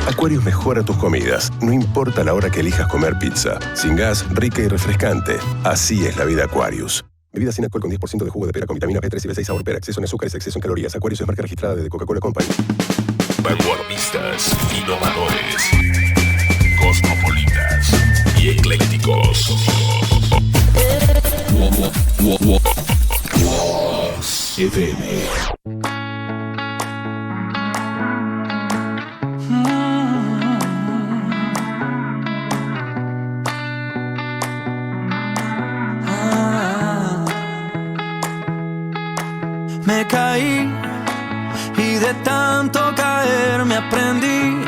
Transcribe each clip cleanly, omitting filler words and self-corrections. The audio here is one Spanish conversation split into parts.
Aquarius mejora tus comidas, no importa la hora que elijas comer pizza. Sin gas, rica y refrescante. Así es la vida Aquarius. Bebida sin alcohol con 10% de jugo de pera con vitamina B3 y B6 sabor pera, exceso en azúcares, exceso en calorías. Aquarius es marca registrada de Coca-Cola Company. Vanguardistas, innovadores, cosmopolitas y eclécticos. FM. Me caí y de tanto caer me aprendí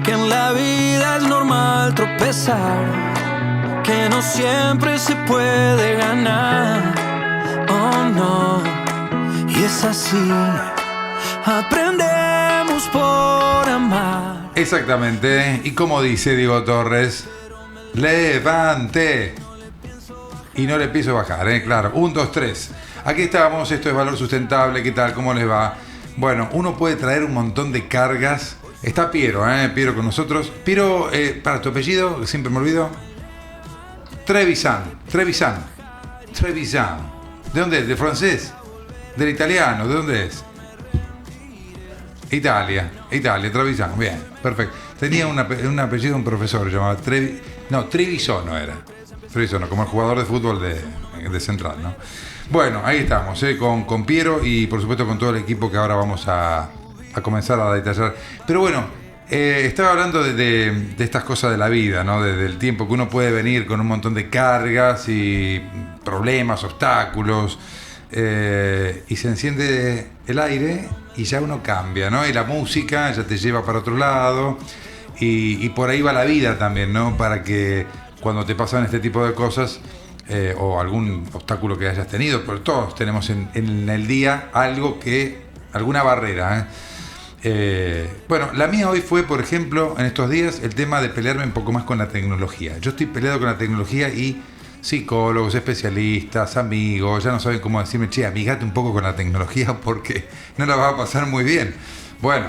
que en la vida es normal tropezar, que no siempre se puede ganar, oh no, y es así, aprendemos por amar. Exactamente, y como dice Diego Torres, levante y no le piso bajar, claro, 1, 2, 3. Aquí estamos, esto es Valor Sustentable, ¿qué tal? ¿Cómo les va? Bueno, uno puede traer un montón de cargas. Está Piero, Piero con nosotros. Piero, para tu apellido, siempre me olvido. Trevisan. ¿De dónde es? ¿De francés? ¿Del italiano? ¿De dónde es? Italia, Trevisan, bien, perfecto. Tenía un apellido de un profesor, llamaba Trevisono era. Trevisono, como el jugador de fútbol de Central, ¿no? Bueno, ahí estamos, con Piero y por supuesto con todo el equipo que ahora vamos a comenzar a detallar. Pero bueno, estaba hablando de estas cosas de la vida, ¿no? Del tiempo que uno puede venir con un montón de cargas y problemas, obstáculos, y se enciende el aire y ya uno cambia, ¿no? Y la música ya te lleva para otro lado y por ahí va la vida también, ¿no? Para que cuando te pasan este tipo de cosas, o algún obstáculo que hayas tenido, pero todos tenemos en el día alguna barrera. Bueno, la mía hoy fue, por ejemplo, en estos días, el tema de pelearme un poco más con la tecnología. Yo estoy peleado con la tecnología y psicólogos, especialistas, amigos, ya no saben cómo decirme, che, amigate un poco con la tecnología porque no la vas a pasar muy bien. Bueno,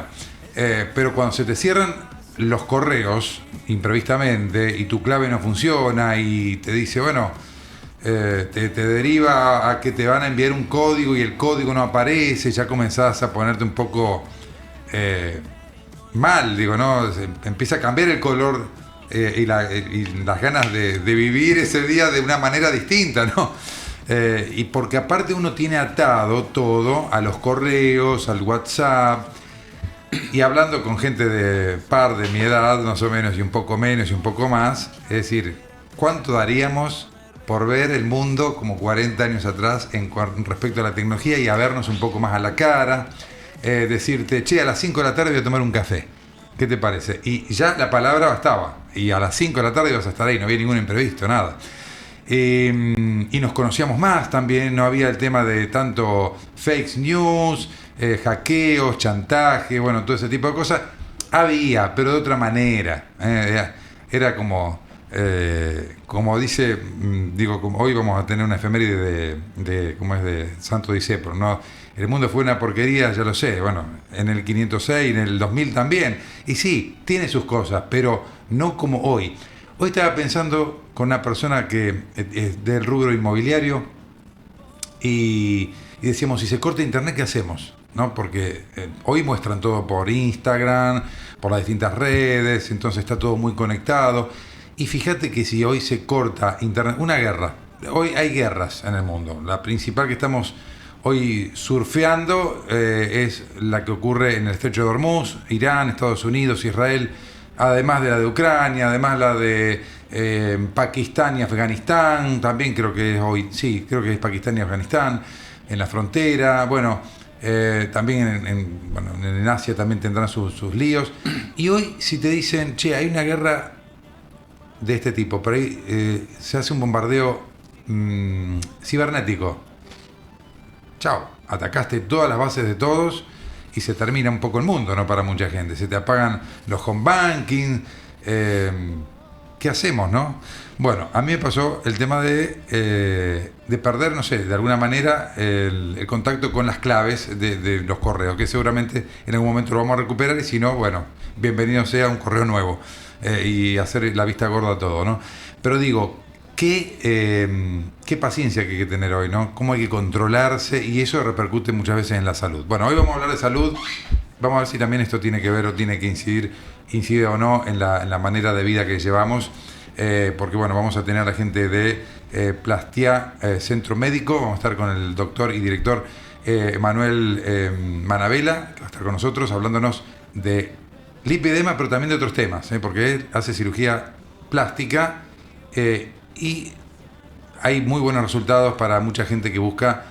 pero cuando se te cierran los correos imprevistamente y tu clave no funciona y te dice, bueno, te deriva a que te van a enviar un código y el código no aparece, ya comenzás a ponerte un poco mal, digo, ¿no? Empieza a cambiar el color y las ganas de vivir ese día de una manera distinta, ¿no? Y porque aparte uno tiene atado todo a los correos, al WhatsApp, y hablando con gente de mi edad, más o menos, y un poco menos y un poco más, es decir, ¿cuánto daríamos por ver el mundo como 40 años atrás respecto a la tecnología y a vernos un poco más a la cara? Decirte, che, a las 5 de la tarde voy a tomar un café. ¿Qué te parece? Y ya la palabra estaba. Y a las 5 de la tarde ibas a estar ahí, no había ningún imprevisto, nada. Y nos conocíamos más también, no había el tema de tanto fake news, hackeos, chantaje, bueno, todo ese tipo de cosas. Había, pero de otra manera. Era como dice, digo, como hoy vamos a tener una efeméride de Santo Discépolo, ¿no? El mundo fue una porquería, ya lo sé, bueno, en el 506, en el 2000 también, y sí, tiene sus cosas, pero no como hoy. Hoy estaba pensando con una persona que es del rubro inmobiliario y decíamos, si se corta internet, ¿qué hacemos? ¿No? Porque hoy muestran todo por Instagram, por las distintas redes, entonces está todo muy conectado. Y fíjate que si hoy se corta internet, una guerra, hoy hay guerras en el mundo, la principal que estamos hoy surfeando es la que ocurre en el estrecho de Hormuz, Irán, Estados Unidos, Israel, además de la de Ucrania, además la de Pakistán y Afganistán, también creo que es hoy, sí, creo que es Pakistán y Afganistán, en la frontera, bueno, también en Asia también tendrán sus líos. Y hoy si te dicen, che, hay una guerra de este tipo, por ahí se hace un bombardeo cibernético. Chao, atacaste todas las bases de todos y se termina un poco el mundo, ¿no? Para mucha gente. Se te apagan los home banking, ¿qué hacemos, no? Bueno, a mí me pasó el tema de perder, no sé, de alguna manera el contacto con las claves de los correos, que seguramente en algún momento lo vamos a recuperar, y si no, bueno, bienvenido sea un correo nuevo y hacer la vista gorda a todo, ¿no? Pero digo, qué paciencia que hay que tener hoy, ¿no? Cómo hay que controlarse, y eso repercute muchas veces en la salud. Bueno, hoy vamos a hablar de salud. Vamos a ver si también esto tiene que ver o tiene que incide o no en la manera de vida que llevamos, porque bueno, vamos a tener a la gente de Plastia Centro Médico. Vamos a estar con el doctor y director Manuel Manabela, que va a estar con nosotros hablándonos de lipedema, pero también de otros temas, porque él hace cirugía plástica y hay muy buenos resultados para mucha gente que busca,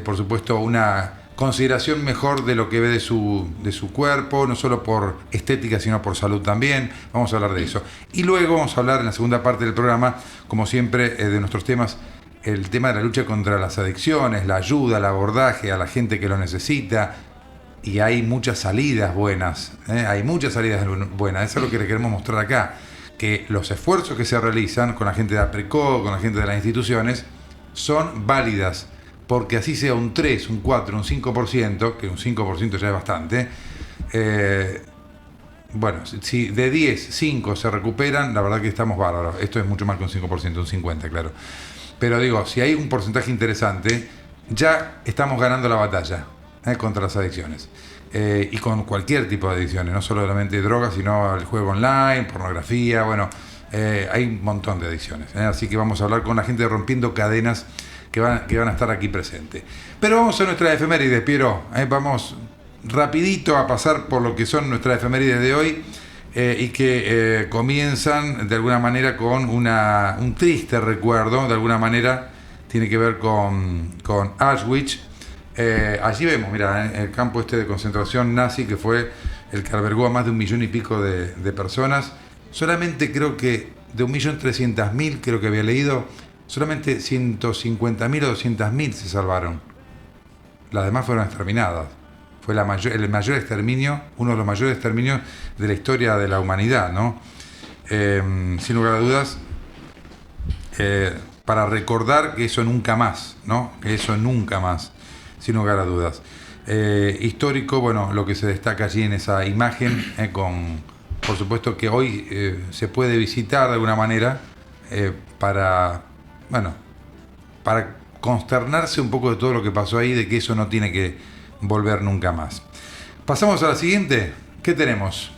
por supuesto, una consideración mejor de lo que ve de su cuerpo, no solo por estética, sino por salud también. Vamos a hablar de eso. Y luego vamos a hablar en la segunda parte del programa, como siempre, de nuestros temas, el tema de la lucha contra las adicciones, la ayuda, el abordaje a la gente que lo necesita. Y hay muchas salidas buenas, hay muchas salidas buenas. Eso es lo que le queremos mostrar acá, que los esfuerzos que se realizan con la gente de APRECO, con la gente de las instituciones, son válidas. Porque así sea un 3, un 4, un 5%, que un 5% ya es bastante, bueno, si de 10, 5 se recuperan, la verdad que estamos bárbaros. Esto es mucho más que un 5%, un 50%, claro. Pero digo, si hay un porcentaje interesante, ya estamos ganando la batalla contra las adicciones. Y con cualquier tipo de adicciones, no solamente drogas, sino el juego online, pornografía, bueno, hay un montón de adicciones. Así que vamos a hablar con la gente de Rompiendo Cadenas, que van a estar aquí presentes. Pero vamos a nuestra efeméride, Piero. Vamos rapidito a pasar por lo que son nuestras efemérides de hoy, y que comienzan de alguna manera con un triste recuerdo. De alguna manera tiene que ver con Auschwitz. Allí vemos, mira, el campo de concentración nazi, que fue el que albergó a más de 1,5 millones de personas. Solamente creo que de 1.300.000, creo que había leído, solamente 150.000 o 200.000 se salvaron. Las demás fueron exterminadas. Fue el mayor exterminio, uno de los mayores exterminios de la historia de la humanidad, ¿no? Sin lugar a dudas, para recordar que eso nunca más, ¿no? Que eso nunca más, sin lugar a dudas. Histórico, bueno, lo que se destaca allí en esa imagen, por supuesto que hoy se puede visitar de alguna manera, para consternarse un poco de todo lo que pasó ahí, de que eso no tiene que volver nunca más. Pasamos a la siguiente. ¿Qué tenemos?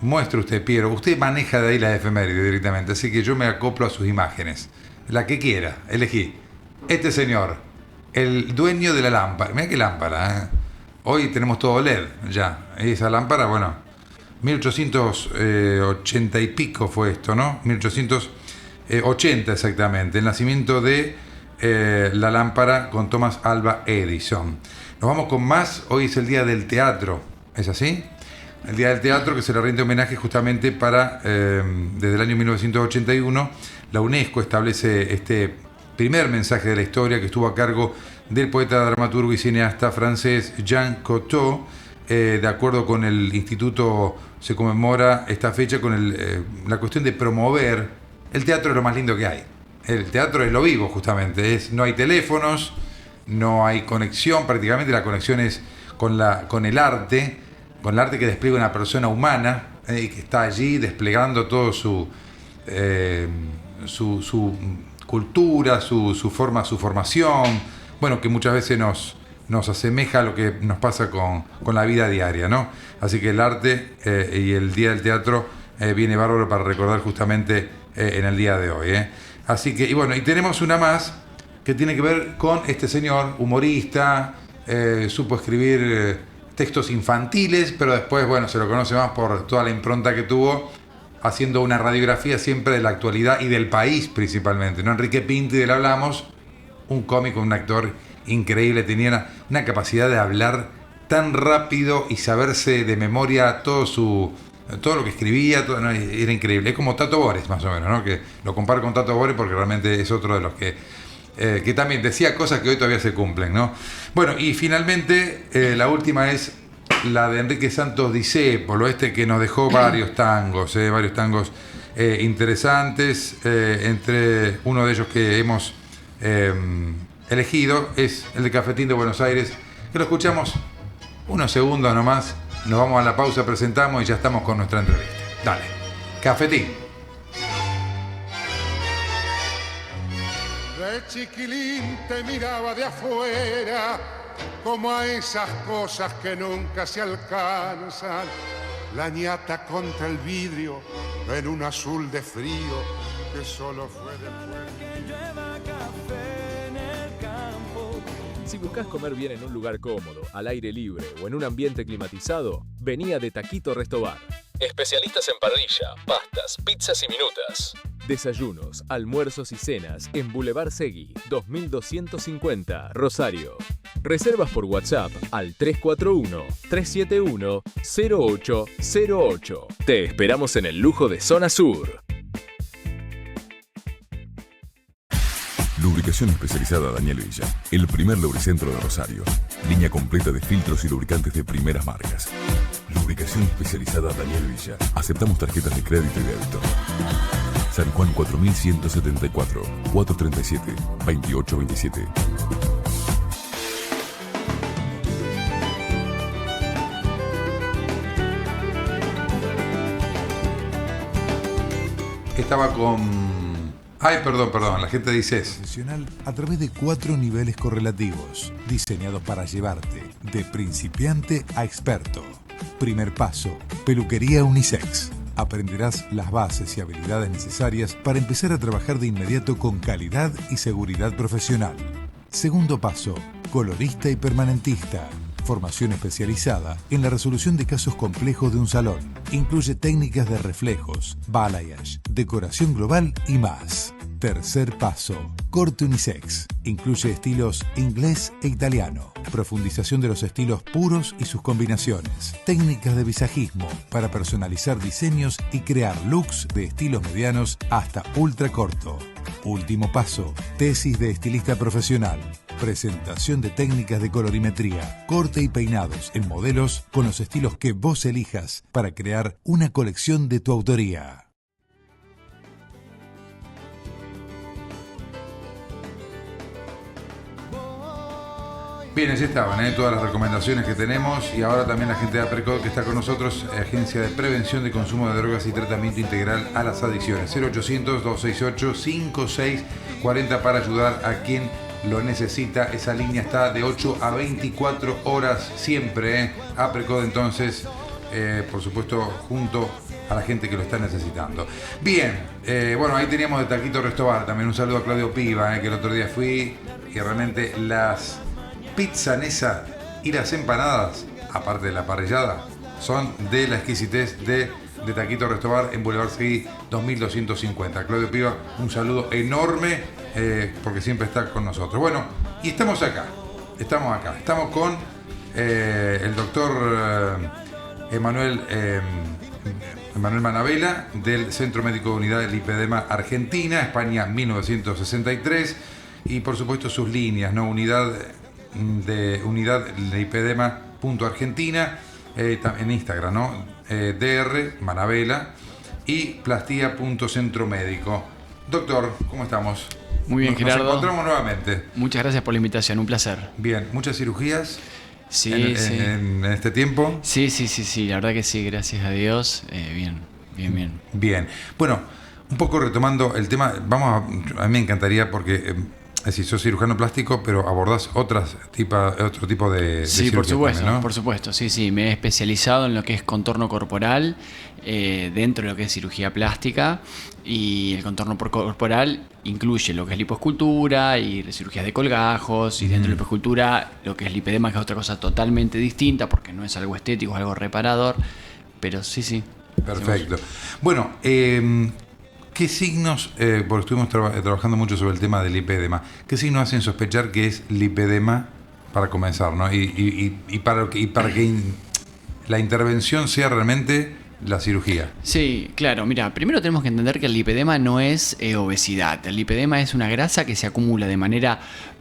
Muestre usted, Piero. Usted maneja de ahí la efeméride directamente, así que yo me acoplo a sus imágenes. La que quiera, elegí. Este señor, el dueño de la lámpara. Mira qué lámpara, Hoy tenemos todo LED ya. Esa lámpara, bueno, 1880 y pico fue esto, ¿no? 1880 exactamente. El nacimiento de la lámpara con Thomas Alva Edison. Nos vamos con más. Hoy es el Día del Teatro. ¿Es así? El Día del Teatro, que se le rinde homenaje justamente para, desde el año 1981, la UNESCO establece este primer mensaje de la historia, que estuvo a cargo del poeta, dramaturgo y cineasta francés Jean Cocteau. De acuerdo con el instituto, se conmemora esta fecha con la cuestión de promover. El teatro es lo más lindo que hay. El teatro es lo vivo, justamente. No hay teléfonos, no hay conexión. Prácticamente la conexión es con el arte que despliega una persona humana, y que está allí desplegando todo su cultura, su formación. Bueno, que muchas veces nos asemeja a lo que nos pasa con la vida diaria, ¿no? Así que el arte y el Día del Teatro viene bárbaro para recordar justamente en el día de hoy. Así que, y tenemos una más que tiene que ver con este señor, humorista, supo escribir textos infantiles, pero después, bueno, se lo conoce más por toda la impronta que tuvo, haciendo una radiografía siempre de la actualidad y del país principalmente, ¿no? Enrique Pinti, del hablamos, un cómico, un actor increíble, tenía una capacidad de hablar tan rápido y saberse de memoria todo lo que escribía, ¿no? Era increíble. Es como Tato Bores, más o menos, ¿no? Que lo comparo con Tato Bores porque realmente es otro de los que también decía cosas que hoy todavía se cumplen, ¿no? Bueno, y finalmente la última es la de Enrique Santos Discépolo, que nos dejó varios tangos interesantes. Entre uno de ellos que hemos elegido es el de Cafetín de Buenos Aires, que lo escuchamos unos segundos nomás. Nos vamos a la pausa, presentamos y ya estamos con nuestra entrevista. Dale, Cafetín. De chiquilín te miraba de afuera, como a esas cosas que nunca se alcanzan. La ñata contra el vidrio, en un azul de frío que solo fue de fuera. Si buscas comer bien en un lugar cómodo, al aire libre o en un ambiente climatizado, vení a De Taquito Restobar. Especialistas en parrilla, pastas, pizzas y minutas. Desayunos, almuerzos y cenas en Boulevard Segui, 2250, Rosario. Reservas por WhatsApp al 341-371-0808. Te esperamos en el lujo de Zona Sur. Lubricación especializada Daniel Villa, el primer lubricentro de Rosario. Línea completa de filtros y lubricantes de primeras marcas. Lubricación especializada Daniel Villa. Aceptamos tarjetas de crédito y débito. San Juan 4174, 437-2827. Estaba con... Ay, perdón, la gente dice eso. Profesional a través de 4 niveles correlativos, diseñados para llevarte de principiante a experto. Primer paso, peluquería unisex. Aprenderás las bases y habilidades necesarias para empezar a trabajar de inmediato con calidad y seguridad profesional. Segundo paso, colorista y permanentista. Formación especializada en la resolución de casos complejos de un salón. Incluye técnicas de reflejos, balayage, decoración global y más. Tercer paso, corte unisex. Incluye estilos inglés e italiano. Profundización de los estilos puros y sus combinaciones. Técnicas de visajismo para personalizar diseños y crear looks de estilos medianos hasta ultra corto. Último paso, tesis de estilista profesional. Presentación de técnicas de colorimetría, corte y peinados en modelos con los estilos que vos elijas para crear una colección de tu autoría. Bien, allí estaban todas las recomendaciones que tenemos y ahora también la gente de APRECOD que está con nosotros, Agencia de Prevención de Consumo de Drogas y Tratamiento Integral a las Adicciones. 0800-268-5640 para ayudar a quien lo necesita. Esa línea está de 8 a 24 horas siempre. APRECOD entonces, por supuesto, junto a la gente que lo está necesitando. Bien, bueno, ahí teníamos de Taquito Restobar. También un saludo a Claudio Piva, que el otro día fui y realmente las pizzanesa y las empanadas, aparte de la parrillada, son de la exquisitez de Taquito Restobar en Boulevard Segui 2250. Claudio Piva, un saludo enorme porque siempre está con nosotros. Bueno, y estamos estamos con el doctor Emanuel Manabela del Centro Médico de Unidad del Lipedema Argentina, España 1963, y por supuesto sus líneas, ¿no? Unidad lipedema.argentina, en Instagram, ¿no? DR Manabela y plastía.centromédico. Doctor, ¿cómo estamos? Muy bien, Gerardo. Nos encontramos nuevamente. Muchas gracias por la invitación, un placer. Bien, ¿muchas cirugías sí. en este tiempo? Sí, la verdad que sí, gracias a Dios. Bien. Bien, bueno, un poco retomando el tema, a mí me encantaría porque... Es decir, sos cirujano plástico, pero abordás otro tipo de sí, por supuesto, también, ¿no? Por supuesto, sí. Me he especializado en lo que es contorno corporal, dentro de lo que es cirugía plástica, y el contorno corporal incluye lo que es lipoescultura y cirugías de colgajos, y dentro de la lipoescultura lo que es lipedema, que es otra cosa totalmente distinta, porque no es algo estético, es algo reparador, pero sí. Perfecto. Bueno, ¿qué signos, porque estuvimos trabajando mucho sobre el tema del lipedema, qué signos hacen sospechar que es lipedema para comenzar, ¿no? Y para que la intervención sea realmente la cirugía? Sí, claro. Mira, primero tenemos que entender que el lipedema no es obesidad. El lipedema es una grasa que se acumula de manera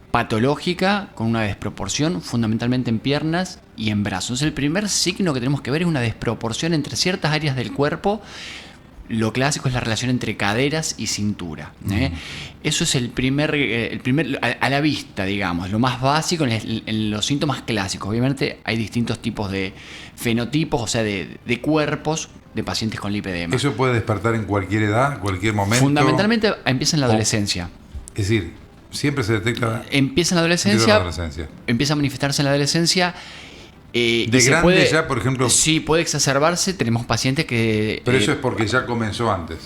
patológica, con una desproporción fundamentalmente en piernas y en brazos. El primer signo que tenemos que ver es una desproporción entre ciertas áreas del cuerpo lo clásico es la relación entre caderas y cintura. Eso es el primer a la vista, digamos, lo más básico en los síntomas clásicos. Obviamente hay distintos tipos de fenotipos, o sea, de cuerpos de pacientes con lipedema. ¿Eso puede despertar en cualquier edad, cualquier momento? Fundamentalmente empieza en la adolescencia. Es decir, siempre se detecta... Empieza en la adolescencia, empieza a manifestarse en la adolescencia. ¿De grande ya, por ejemplo? Sí, puede exacerbarse. Tenemos pacientes que... Pero eso es porque ya comenzó antes.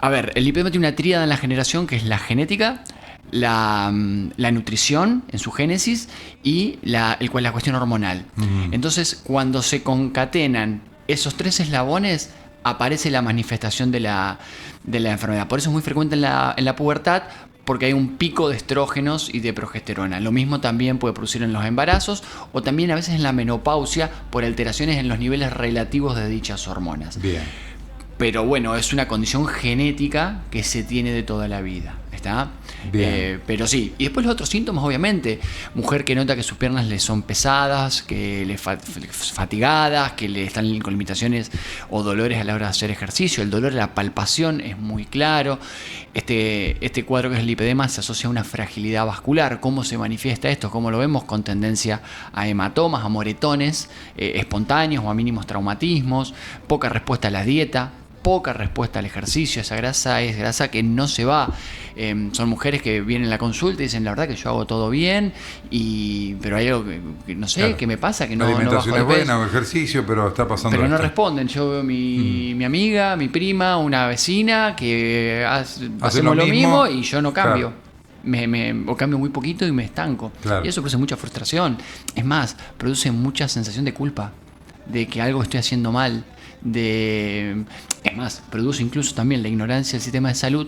A ver, el lipedema tiene una tríada en la generación que es la genética, la nutrición en su génesis y la cuestión hormonal. Entonces, cuando se concatenan esos 3 eslabones, aparece la manifestación de la enfermedad. Por eso es muy frecuente en la pubertad, porque hay un pico de estrógenos y de progesterona. Lo mismo también puede producir en los embarazos o también a veces en la menopausia por alteraciones en los niveles relativos de dichas hormonas. Bien. Pero bueno, es una condición genética que se tiene de toda la vida. ¿Está? Bien. Pero sí. Y después los otros síntomas, obviamente. Mujer que nota que sus piernas le son pesadas, que le fatigadas, que le están con limitaciones o dolores a la hora de hacer ejercicio. El dolor de la palpación es muy claro. Este cuadro que es el lipedema se asocia a una fragilidad vascular. ¿Cómo se manifiesta esto? ¿Cómo lo vemos? Con tendencia a hematomas, a moretones espontáneos o a mínimos traumatismos, poca respuesta a la dieta, poca respuesta al ejercicio. Esa grasa es grasa que no se va. Son mujeres que vienen a la consulta y dicen, la verdad que yo hago todo bien, pero hay algo que no sé, claro, qué me pasa, que la no alimentación bajo de es peso. buena, o ejercicio, pero está pasando Pero no esto. responden. Yo veo mi amiga, mi prima, una vecina que hacemos lo lo mismo mismo y yo no cambio. Claro. O cambio muy poquito y me estanco. Claro. Y eso produce mucha frustración. Es más, produce mucha sensación de culpa, de que algo estoy haciendo mal. Es más, produce incluso también la ignorancia del sistema de salud,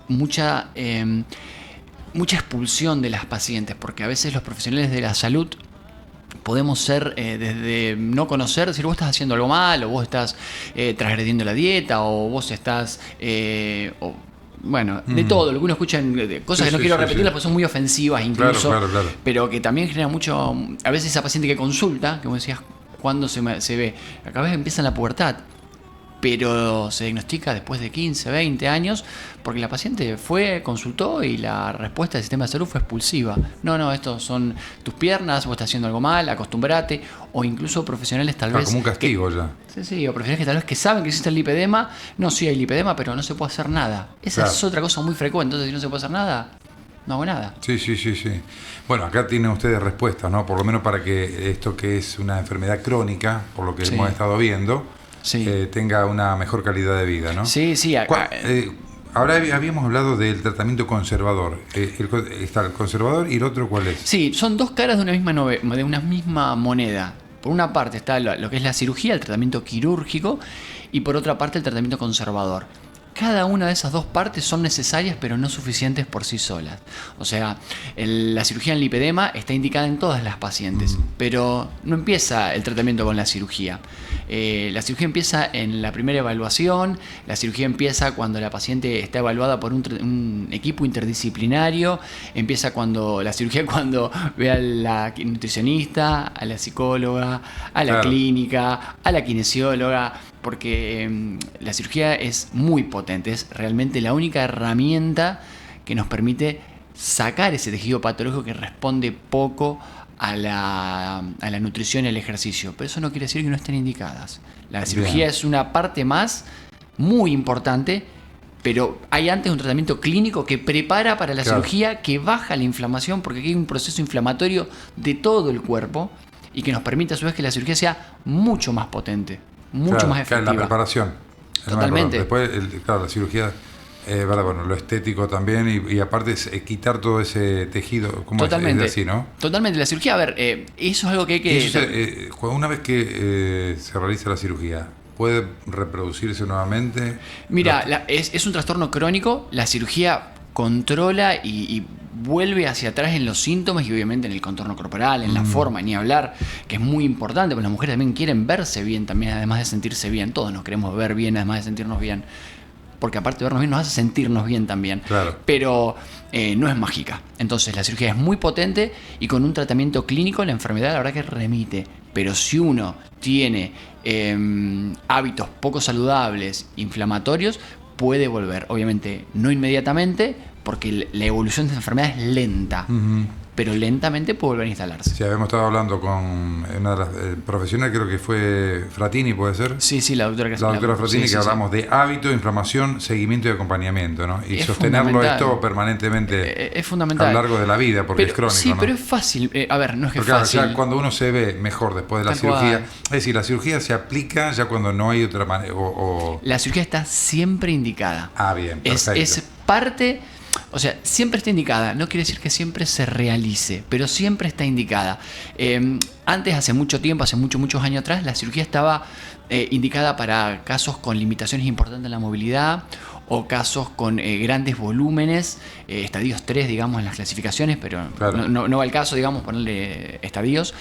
mucha expulsión de las pacientes, porque a veces los profesionales de la salud podemos ser desde no conocer, decir vos estás haciendo algo mal, o vos estás transgrediendo la dieta, o vos estás... de todo, lo que uno escucha en cosas que no quiero repetirlas porque son muy ofensivas incluso, claro. pero que también genera mucho. A veces esa paciente que consulta, que vos decías, ¿cuándo se ve? Acá a veces empieza en la pubertad, pero se diagnostica después de 15, 20 años, porque la paciente consultó y la respuesta del sistema de salud fue expulsiva. No, estos son tus piernas, vos estás haciendo algo mal, acostumbrate, o incluso profesionales tal vez... como un castigo ya. Sí, o profesionales que tal vez que saben que existe el lipedema, sí hay lipedema, pero no se puede hacer nada. Esa es otra cosa muy frecuente, entonces si no se puede hacer nada, no hago nada. Sí. Bueno, acá tienen ustedes respuestas, ¿no? Por lo menos para que esto que es una enfermedad crónica, por lo que hemos estado viendo, tenga una mejor calidad de vida, ¿no? Sí. Ahora habíamos hablado del tratamiento conservador. Está el conservador y el otro, ¿cuál es? Sí, son dos caras de una misma moneda. Por una parte está lo que es la cirugía, el tratamiento quirúrgico, y por otra parte el tratamiento conservador. Cada una de esas dos partes son necesarias, pero no suficientes por sí solas. O sea, la cirugía en lipedema está indicada en todas las pacientes, pero no empieza el tratamiento con la cirugía. La cirugía empieza en la primera evaluación, la cirugía empieza cuando la paciente está evaluada por un equipo interdisciplinario, empieza cuando ve a la nutricionista, a la psicóloga, a la clínica, a la kinesióloga, porque la cirugía es muy potente, es realmente la única herramienta que nos permite sacar ese tejido patológico que responde poco a la nutrición y al ejercicio. Pero eso no quiere decir que no estén indicadas. La cirugía es una parte más muy importante, pero hay antes un tratamiento clínico que prepara para la cirugía, que baja la inflamación, porque aquí hay un proceso inflamatorio de todo el cuerpo y que nos permite a su vez que la cirugía sea mucho más potente, mucho más efectiva. La preparación. Totalmente. Después, la cirugía, lo estético también, y aparte es quitar todo ese tejido, como totalmente, es así, ¿no? Totalmente. La cirugía, eso es algo que hay que... una vez que se realiza la cirugía, ¿puede reproducirse nuevamente? Mira, es un trastorno crónico. La cirugía controla y vuelve hacia atrás en los síntomas y obviamente en el contorno corporal, en la forma, ni hablar, que es muy importante, porque las mujeres también quieren verse bien, también además de sentirse bien. Todos nos queremos ver bien, además de sentirnos bien. porque aparte de vernos bien nos hace sentirnos bien también. Claro. Pero no es mágica. Entonces la cirugía es muy potente y con un tratamiento clínico la enfermedad la verdad que remite. Pero si uno tiene hábitos poco saludables, inflamatorios, puede volver. Obviamente no inmediatamente, porque la evolución de esa enfermedad es lenta. Pero lentamente puede volver a instalarse. Sí, habíamos estado hablando con una de las profesionales, creo que fue Fratini, ¿puede ser? Sí, la doctora La doctora Fratini, que hablamos de hábito, inflamación, seguimiento y acompañamiento, ¿no? Y sostenerlo esto permanentemente es fundamental a lo largo de la vida, porque pero, es crónico, sí, ¿no? pero es fácil. A ver, no es que es porque fácil. ya cuando uno se ve mejor después de la cirugía, es decir, la cirugía se aplica ya cuando no hay otra manera. La cirugía está siempre indicada. Ah, bien, perfecto. Es parte. O sea, siempre está indicada, no quiere decir que siempre se realice, pero siempre está indicada. Antes, hace mucho tiempo, hace muchos años atrás, la cirugía estaba indicada para casos con limitaciones importantes en la movilidad o casos con grandes volúmenes, estadios 3, digamos, en las clasificaciones, pero claro, no va al caso, digamos, ponerle estadios.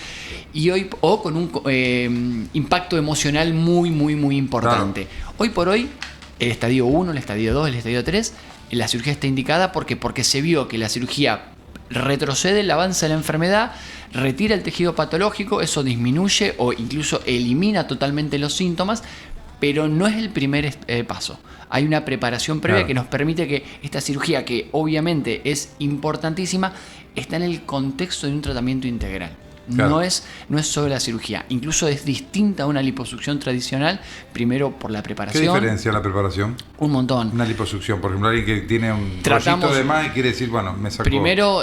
Y hoy, o con un impacto emocional muy importante. Claro. Hoy por hoy, el estadio 1, el estadio 2, el estadio 3... La cirugía está indicada porque se vio que la cirugía retrocede el avance de la enfermedad, retira el tejido patológico, eso disminuye o incluso elimina totalmente los síntomas, pero no es el primer paso. Hay una preparación previa, claro, que nos permite que esta cirugía, que obviamente es importantísima, está en el contexto de un tratamiento integral. Claro. No es solo la cirugía, incluso es distinta a una liposucción tradicional, primero por la preparación. ¿Qué diferencia la preparación? Un montón. Una liposucción, por ejemplo, alguien que tiene un rollito de más y quiere decir, bueno, me sacó... Primero,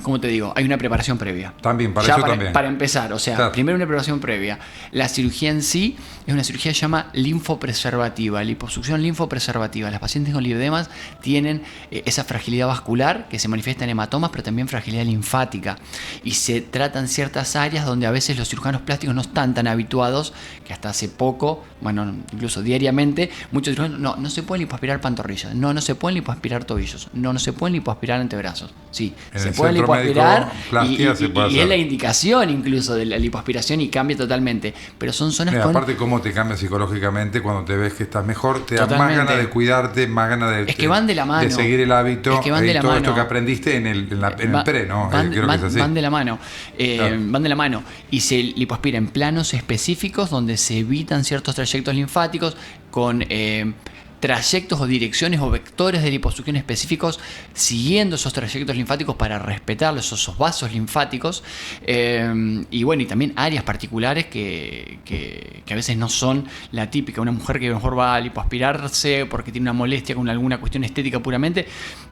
como te digo, hay una preparación previa. También, para eso también. Para empezar, o sea, claro, primero una preparación previa. La cirugía en sí es una cirugía que se llama linfopreservativa, liposucción linfopreservativa. Las pacientes con lipoedemas tienen esa fragilidad vascular que se manifiesta en hematomas, pero también fragilidad linfática. Y se tratan ciertas áreas donde a veces los cirujanos plásticos no están tan habituados, que hasta hace poco, bueno, incluso diariamente, muchos cirujanos no se pueden lipoaspirar pantorrillas, no se pueden lipoaspirar tobillos, no se pueden lipoaspirar antebrazos. Sí, se pueden lipoaspirar y es la indicación incluso de la lipoaspiración y cambia totalmente. Pero son zonas con... Aparte, cómo te cambia psicológicamente cuando te ves que estás mejor, te da más ganas de cuidarte, más ganas de... Es que van de la mano. De seguir el hábito, es que van de la todo mano. Esto que aprendiste en el pre, ¿no? Creo que es así. Van de la mano. Claro. Van de la mano y se lipoaspira en planos específicos donde se evitan ciertos trayectos linfáticos con trayectos o direcciones o vectores de liposucción específicos, siguiendo esos trayectos linfáticos para respetar esos vasos linfáticos, y bueno, y también áreas particulares que a veces no son la típica. Una mujer que a lo mejor va a lipoaspirarse porque tiene una molestia con alguna cuestión estética puramente,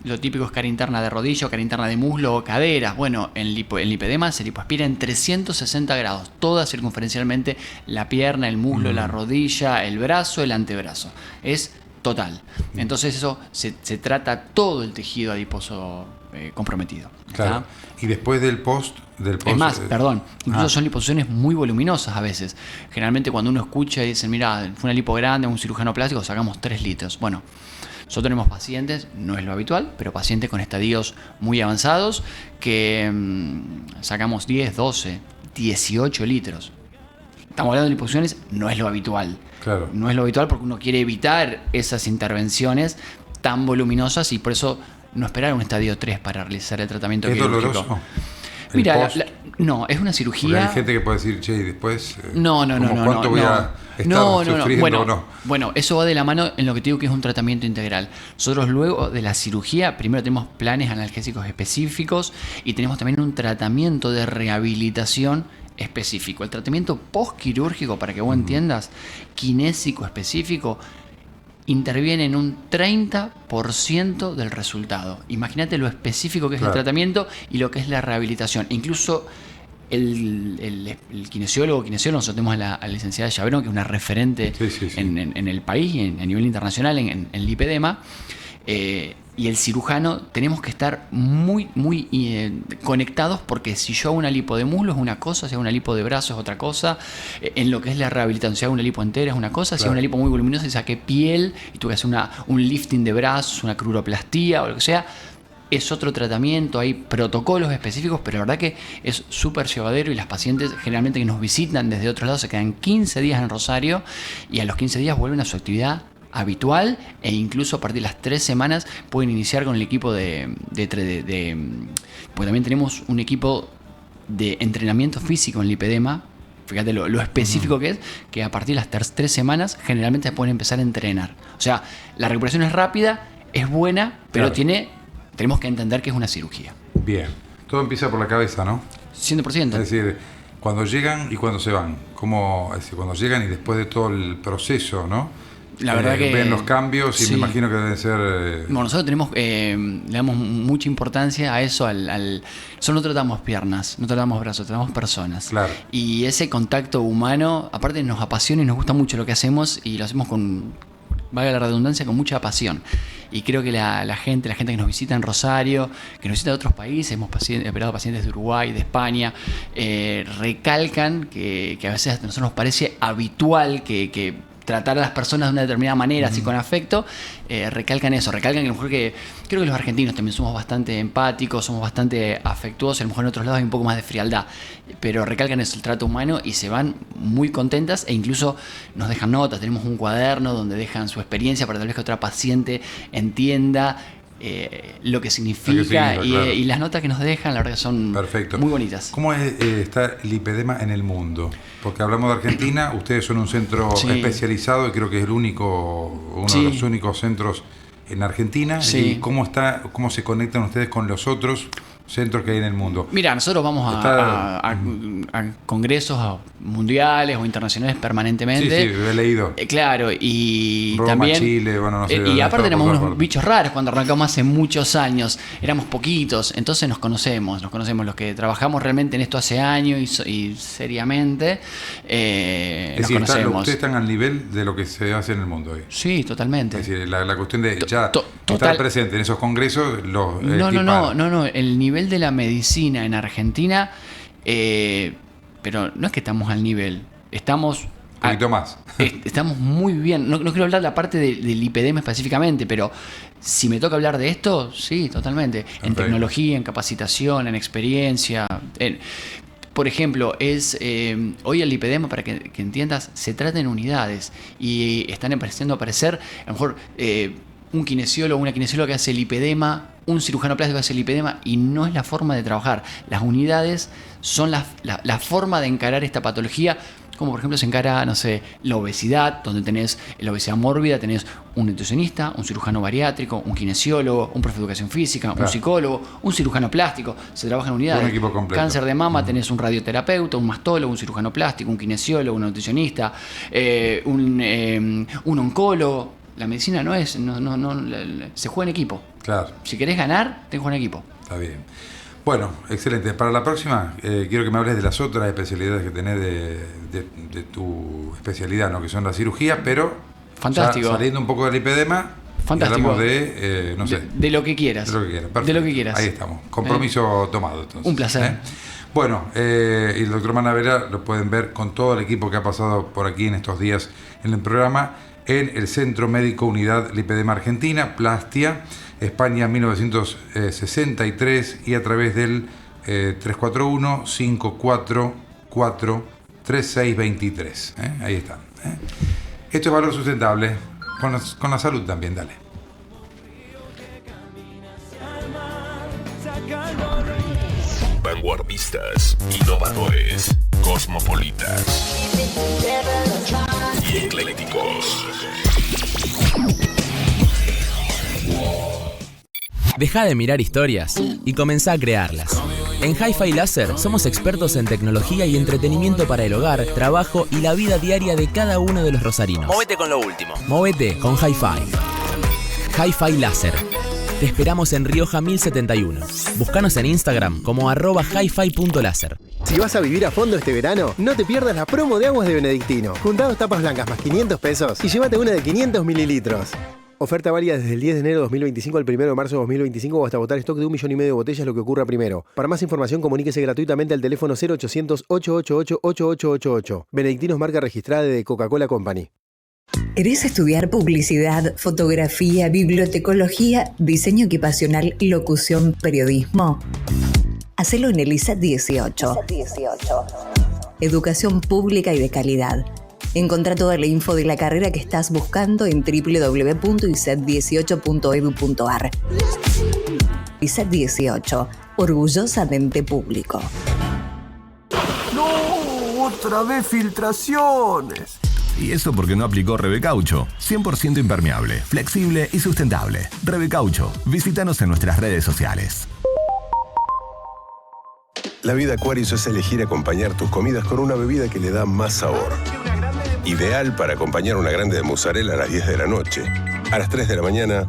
lo típico es cara interna de rodilla o cara interna de muslo o cadera. Bueno, en lipedema se lipoaspira en 360 grados, toda circunferencialmente, la pierna, el muslo, la rodilla, el brazo, el antebrazo. Es total. Entonces eso se trata todo el tejido adiposo comprometido. Claro. Y después del post... Es más, incluso son liposucciones muy voluminosas a veces. Generalmente cuando uno escucha y dicen, mira, fue una lipo grande, un cirujano plástico, sacamos 3 litros. Bueno, nosotros tenemos pacientes, no es lo habitual, pero pacientes con estadios muy avanzados que sacamos 10, 12, 18 litros. Estamos hablando de liposucciones, no es lo habitual. Claro. No es lo habitual porque uno quiere evitar esas intervenciones tan voluminosas y por eso no esperar un estadio 3 para realizar el tratamiento quirúrgico. ¿Es doloroso? Mira, no, es una cirugía... Porque hay gente que puede decir, che, y después... No. ¿Cuánto voy a estar sufriendo o no? Bueno, eso va de la mano en lo que te digo que es un tratamiento integral. Nosotros luego de la cirugía, primero tenemos planes analgésicos específicos y tenemos también un tratamiento de rehabilitación específico. El tratamiento postquirúrgico, para que vos entiendas, kinésico específico, interviene en un 30% del resultado. Imagínate lo específico que es el tratamiento y lo que es la rehabilitación. Incluso el kinesiólogo, nosotros tenemos a la licenciada Llaverón, que es una referente en el país y a nivel internacional en lipedema. Y el cirujano tenemos que estar muy conectados, porque si yo hago una lipo de muslo es una cosa, si hago una lipo de brazo es otra cosa, en lo que es la rehabilitación, si hago una lipo entera es una cosa, si hago una lipo muy voluminosa y saqué piel y tuve que hacer un lifting de brazos, una cruroplastía o lo que sea, es otro tratamiento, hay protocolos específicos, pero la verdad que es súper llevadero y las pacientes generalmente que nos visitan desde otros lados se quedan 15 días en Rosario y a los 15 días vuelven a su actividad habitual, e incluso a partir de las 3 semanas pueden iniciar con el equipo porque también tenemos un equipo de entrenamiento físico en lipedema. Fíjate lo específico que es, que a partir de las 3 semanas generalmente pueden empezar a entrenar. O sea, la recuperación es rápida, es buena, pero tenemos que entender que es una cirugía. Bien, todo empieza por la cabeza, ¿no? 100%. Es decir, cuando llegan y cuando se van. Es decir, cuando llegan y después de todo el proceso, ¿no? La verdad que ven los cambios y me imagino que deben ser... Bueno, nosotros le damos mucha importancia a eso. Nosotros no tratamos piernas, no tratamos brazos, tratamos personas. Claro. Y ese contacto humano, aparte nos apasiona y nos gusta mucho lo que hacemos, y lo hacemos con, valga la redundancia, con mucha pasión. Y creo que la gente que nos visita en Rosario, que nos visita de otros países, hemos operado pacientes de Uruguay, de España, recalcan que a veces a nosotros nos parece habitual que tratar a las personas de una determinada manera, así con afecto, recalcan eso, recalcan que a lo mejor creo que los argentinos también somos bastante empáticos, somos bastante afectuosos, a lo mejor en otros lados hay un poco más de frialdad, pero recalcan eso, el trato humano, y se van muy contentas, e incluso nos dejan notas. Tenemos un cuaderno donde dejan su experiencia para tal vez que otra paciente entienda lo que significa, claro. Y las notas que nos dejan, la verdad que son muy bonitas. ¿Cómo está el lipedema en el mundo? Porque hablamos de Argentina, ustedes son un centro especializado y creo que es uno de los únicos centros en Argentina. ¿Y cómo se conectan ustedes con los otros centros que hay en el mundo? Mira, nosotros vamos a congresos mundiales o internacionales permanentemente. Sí, he leído. Claro, y Roma, también Chile, bueno, no sé. Y aparte tenemos unos bichos raros. Cuando arrancamos hace muchos años, éramos poquitos, entonces nos conocemos los que trabajamos realmente en esto hace años y seriamente. Es decir, ustedes están al nivel de lo que se hace en el mundo hoy. Sí, totalmente. Es decir, la cuestión de estar presente en esos congresos, No, el nivel de la medicina en Argentina, pero no es que estamos al nivel, estamos un poquito más. Estamos muy bien. No quiero hablar de la parte del lipedema específicamente, pero si me toca hablar de esto, sí, totalmente. En tecnología, en capacitación, en experiencia. Por ejemplo, hoy el lipedema, para que entiendas, se trata en unidades y están empezando a aparecer, a lo mejor un kinesiólogo, una kinesióloga que hace lipedema, un cirujano plástico que hace lipedema, y no es la forma de trabajar. Las unidades son la forma de encarar esta patología, como por ejemplo se encara, no sé, la obesidad, donde tenés la obesidad mórbida, tenés un nutricionista, un cirujano bariátrico, un kinesiólogo, un profe de educación física, un psicólogo, un cirujano plástico, se trabaja en unidades. Un equipo completo. Cáncer de mama, tenés un radioterapeuta, un mastólogo, un cirujano plástico, un kinesiólogo, un nutricionista, un oncólogo. La medicina se juega en equipo. Claro. Si querés ganar, tenés que jugar en equipo. Está bien. Bueno, excelente. Para la próxima, quiero que me hables de las otras especialidades que tenés de tu especialidad, ¿no? Que son la cirugía, pero fantástico. Saliendo un poco del lipedema, fantástico. Hablamos de, no sé. De lo que quieras. De lo que quieras. Perfecto. De lo que quieras. Ahí estamos. Compromiso tomado, entonces. Un placer. Bueno, y el doctor Manavera lo pueden ver con todo el equipo que ha pasado por aquí en estos días en el programa, en el Centro Médico Unidad Lipedema Argentina, Plastia, España 1963, y a través del 341-544-3623. Ahí está. Esto es Valor Sustentable, con la salud también, dale. Vanguardistas, innovadores, cosmopolitas y eclécticos. Deja de mirar historias y comenzá a crearlas. En Hi-Fi Láser somos expertos en tecnología y entretenimiento para el hogar, trabajo y la vida diaria de cada uno de los rosarinos. Móvete con lo último. Móvete con Hi-Fi. Hi-Fi Láser. Te esperamos en Rioja 1071. Búscanos en Instagram como @hifi.láser. Si vas a vivir a fondo este verano, no te pierdas la promo de aguas de Benedictino. Juntá 2 tapas blancas más 500 pesos y llévate una de 500 mililitros. Oferta válida desde el 10 de enero de 2025 al 1 de marzo de 2025 o hasta agotar stock de 1,5 millones de botellas, lo que ocurra primero. Para más información, comuníquese gratuitamente al teléfono 0800-888-8888. Benedictinos, marca registrada de Coca-Cola Company. ¿Querés estudiar publicidad, fotografía, bibliotecología, diseño equipacional, locución, periodismo? Hacelo en el ISAT 18. Educación pública y de calidad. Encontrá toda la info de la carrera que estás buscando en www.iset18.edu.ar. ISET 18, orgullosamente público. ¡No! ¡Otra vez filtraciones! Y eso porque no aplicó Rebecaucho. 100% impermeable, flexible y sustentable. Rebecaucho. Visítanos en nuestras redes sociales. La vida Aquarius es elegir acompañar tus comidas con una bebida que le da más sabor. Ideal para acompañar una grande de mozzarella a las 10 de la noche, a las 3 de la mañana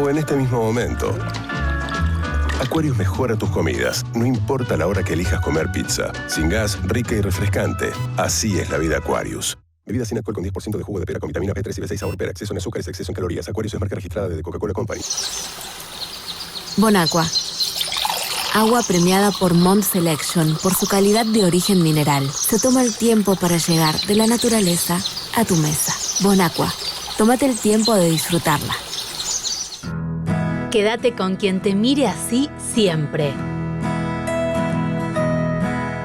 o en este mismo momento. Aquarius mejora tus comidas, no importa la hora que elijas comer pizza. Sin gas, rica y refrescante. Así es la vida Aquarius. Bebida sin alcohol con 10% de jugo de pera con vitamina B3 y B6 sabor pera, exceso en azúcares, exceso en calorías. Aquarius es marca registrada de Coca-Cola Company. Bonaqua. Agua premiada por Mont Selection por su calidad de origen mineral. Se toma el tiempo para llegar de la naturaleza a tu mesa. Bonaqua. Tómate el tiempo de disfrutarla. Quédate con quien te mire así siempre.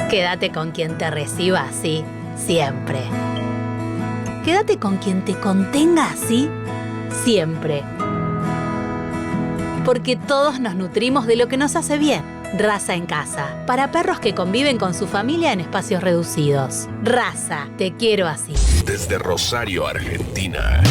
Quédate con quien te reciba así siempre. Quédate con quien te contenga así siempre. Porque todos nos nutrimos de lo que nos hace bien. Raza en casa, para perros que conviven con su familia en espacios reducidos. Raza, te quiero así. Desde Rosario, Argentina.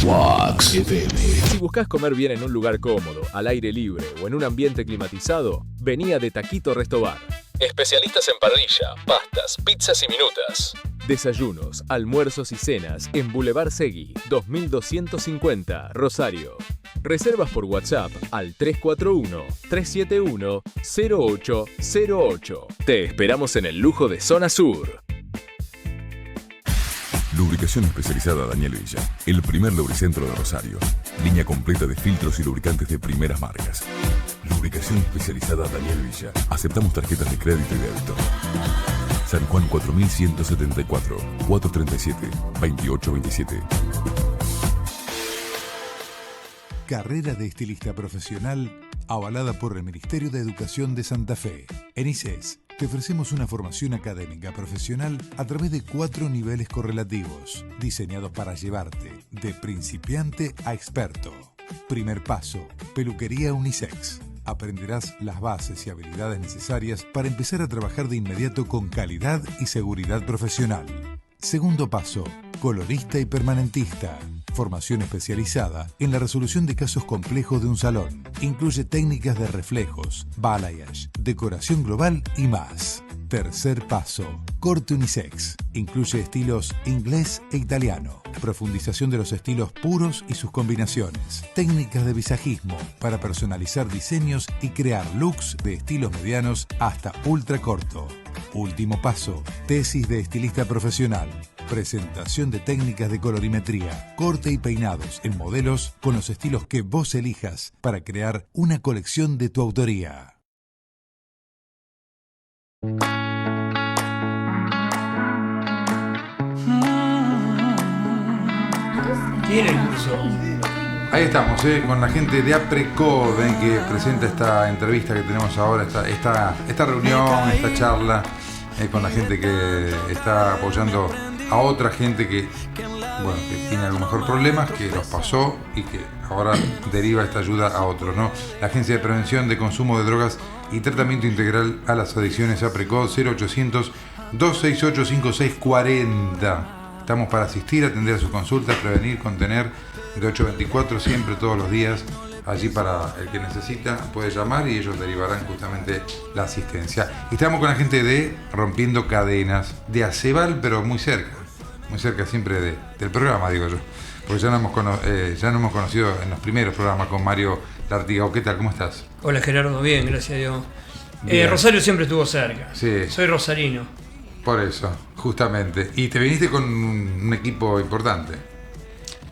Wax FM. Si buscas comer bien en un lugar cómodo, al aire libre o en un ambiente climatizado, vení a De Taquito Resto Bar. Especialistas en parrilla, pastas, pizzas y minutas. Desayunos, almuerzos y cenas en Boulevard Segui, 2250, Rosario. Reservas por WhatsApp al 341-371-0808. Te esperamos en el lujo de Zona Sur. Lubricación especializada Daniel Villa. El primer lubricentro de Rosario. Línea completa de filtros y lubricantes de primeras marcas. Lubricación especializada Daniel Villa. Aceptamos tarjetas de crédito y débito. San Juan 4174 437 2827. Carrera de estilista profesional avalada por el Ministerio de Educación de Santa Fe. En ICES te ofrecemos una formación académica profesional a través de 4 niveles correlativos, diseñados para llevarte de principiante a experto. Primer paso, peluquería unisex. Aprenderás las bases y habilidades necesarias para empezar a trabajar de inmediato con calidad y seguridad profesional. Segundo paso, colorista y permanentista. Formación especializada en la resolución de casos complejos de un salón. Incluye técnicas de reflejos, balayage, decoración global y más. Tercer paso, corte unisex. Incluye estilos inglés e italiano. Profundización de los estilos puros y sus combinaciones. Técnicas de visajismo para personalizar diseños y crear looks de estilos medianos hasta ultra corto. Último paso, tesis de estilista profesional. Presentación de técnicas de colorimetría, corte y peinados en modelos con los estilos que vos elijas para crear una colección de tu autoría. Tiene el curso. Ahí estamos, con la gente de APRECODE que presenta esta entrevista que tenemos ahora, esta reunión, esta charla con la gente que está apoyando a otra gente que tiene a lo mejor problemas, que los pasó y que ahora deriva esta ayuda a otros, ¿no? La Agencia de Prevención de Consumo de Drogas y Tratamiento Integral a las Adicciones APRECODE 0800-268-5640. Estamos para asistir, atender a sus consultas, prevenir, contener, de 8 a 24, siempre, todos los días. Allí para el que necesita puede llamar y ellos derivarán justamente la asistencia. Y estamos con la gente de Rompiendo Cadenas, de Aceval, pero muy cerca siempre del programa, digo yo. Porque ya nos hemos conocido en los primeros programas con Mario Lartigao. ¿Qué tal? ¿Cómo estás? Hola Gerardo, bien, gracias a Dios. Rosario siempre estuvo cerca. Sí. Soy rosarino. Por eso, justamente. Y te viniste con un equipo importante.